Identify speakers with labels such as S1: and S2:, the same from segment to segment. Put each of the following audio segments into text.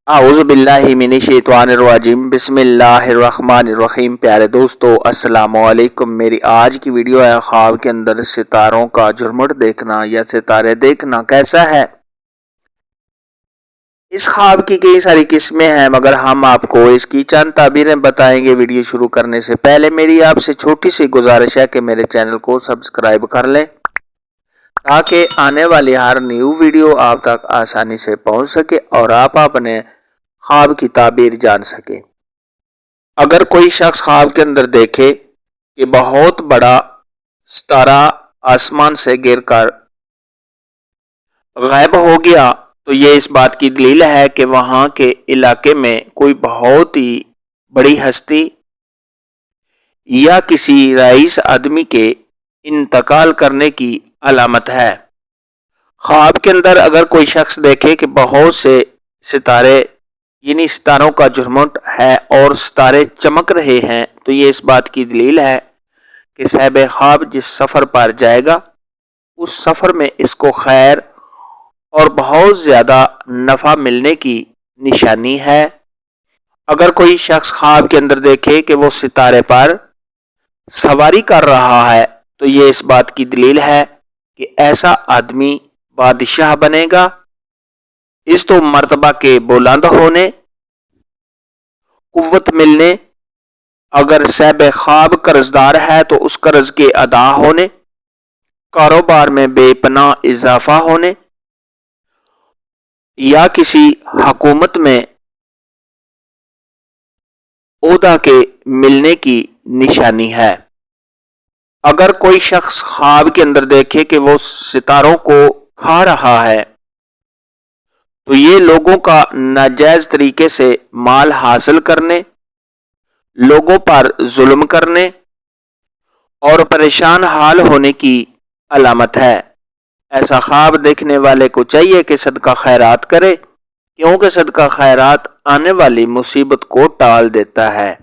S1: اعوذ باللہ من الشیطان الرجیم بسم اللہ الرحمن الرحیم۔ پیارے دوستو السلام علیکم۔ میری آج کی ویڈیو ہے خواب کے اندر ستاروں کا جھرمٹ دیکھنا یا ستارے دیکھنا کیسا ہے۔ اس خواب کی کئی ساری قسمیں ہیں مگر ہم آپ کو اس کی چند تعبیریں بتائیں گے۔ ویڈیو شروع کرنے سے پہلے میری آپ سے چھوٹی سی گزارش ہے کہ میرے چینل کو سبسکرائب کر لیں تاکہ آنے والی ہر نیو ویڈیو آپ تک آسانی سے پہنچ سکے اور آپ اپنے خواب کی تعبیر جان سکے۔ اگر کوئی شخص خواب کے اندر دیکھے کہ بہت بڑا ستارہ آسمان سے گر کر غائب ہو گیا تو یہ اس بات کی دلیل ہے کہ وہاں کے علاقے میں کوئی بہت ہی بڑی ہستی یا کسی رئیس آدمی کے انتقال کرنے کی علامت ہے۔ خواب کے اندر اگر کوئی شخص دیکھے کہ بہت سے ستارے یعنی ستاروں کا جھرمٹ ہے اور ستارے چمک رہے ہیں تو یہ اس بات کی دلیل ہے کہ صاحب خواب جس سفر پر جائے گا اس سفر میں اس کو خیر اور بہت زیادہ نفع ملنے کی نشانی ہے۔ اگر کوئی شخص خواب کے اندر دیکھے کہ وہ ستارے پر سواری کر رہا ہے تو یہ اس بات کی دلیل ہے کہ ایسا آدمی بادشاہ بنے گا۔ اس تو مرتبہ کے بلند ہونے، قوت ملنے، اگر صاحب خواب قرضدار ہے تو اس قرض کے ادا ہونے، کاروبار میں بے پناہ اضافہ ہونے یا کسی حکومت میں عہدہ کے ملنے کی نشانی ہے۔ اگر کوئی شخص خواب کے اندر دیکھے کہ وہ ستاروں کو کھا رہا ہے تو یہ لوگوں کا ناجائز طریقے سے مال حاصل کرنے، لوگوں پر ظلم کرنے اور پریشان حال ہونے کی علامت ہے۔ ایسا خواب دیکھنے والے کو چاہیے کہ صدقہ خیرات کرے کیونکہ صدقہ خیرات آنے والی مصیبت کو ٹال دیتا ہے۔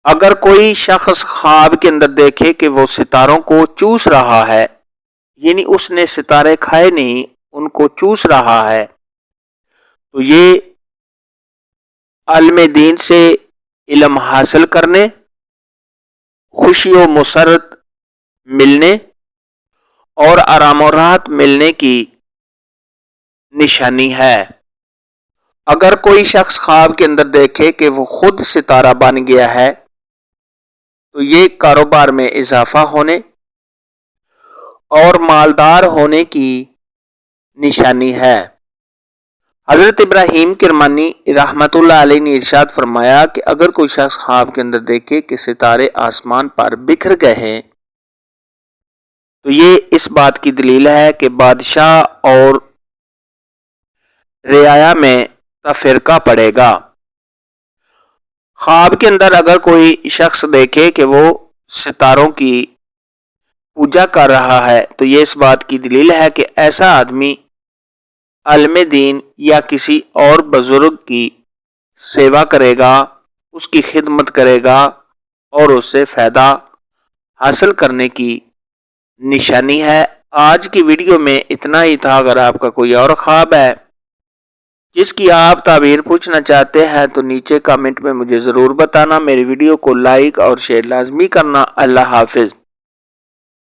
S1: اگر کوئی شخص خواب کے اندر دیکھے کہ وہ ستاروں کو چوس رہا ہے یعنی اس نے ستارے کھائے نہیں ان کو چوس رہا ہے تو یہ علم دین سے علم حاصل کرنے، خوشی و مسرت ملنے اور آرام و راحت ملنے کی نشانی ہے۔ اگر کوئی شخص خواب کے اندر دیکھے کہ وہ خود ستارہ بن گیا ہے تو یہ کاروبار میں اضافہ ہونے اور مالدار ہونے کی نشانی ہے۔ حضرت ابراہیم کرمانی رحمت اللہ علیہ نے ارشاد فرمایا کہ اگر کوئی شخص خواب کے اندر دیکھے کہ ستارے آسمان پر بکھر گئے ہیں تو یہ اس بات کی دلیل ہے کہ بادشاہ اور رعایا میں تفرقہ پڑے گا۔ خواب کے اندر اگر کوئی شخص دیکھے کہ وہ ستاروں کی پوجا کر رہا ہے تو یہ اس بات کی دلیل ہے کہ ایسا آدمی عالم دین یا کسی اور بزرگ کی سیوا کرے گا، اس کی خدمت کرے گا اور اس سے فائدہ حاصل کرنے کی نشانی ہے۔ آج کی ویڈیو میں اتنا ہی تھا۔ اگر آپ کا کوئی اور خواب ہے جس کی آپ تعبیر پوچھنا چاہتے ہیں تو نیچے کامنٹ میں مجھے ضرور بتانا۔ میری ویڈیو کو لائک اور شیئر لازمی کرنا۔ اللہ حافظ۔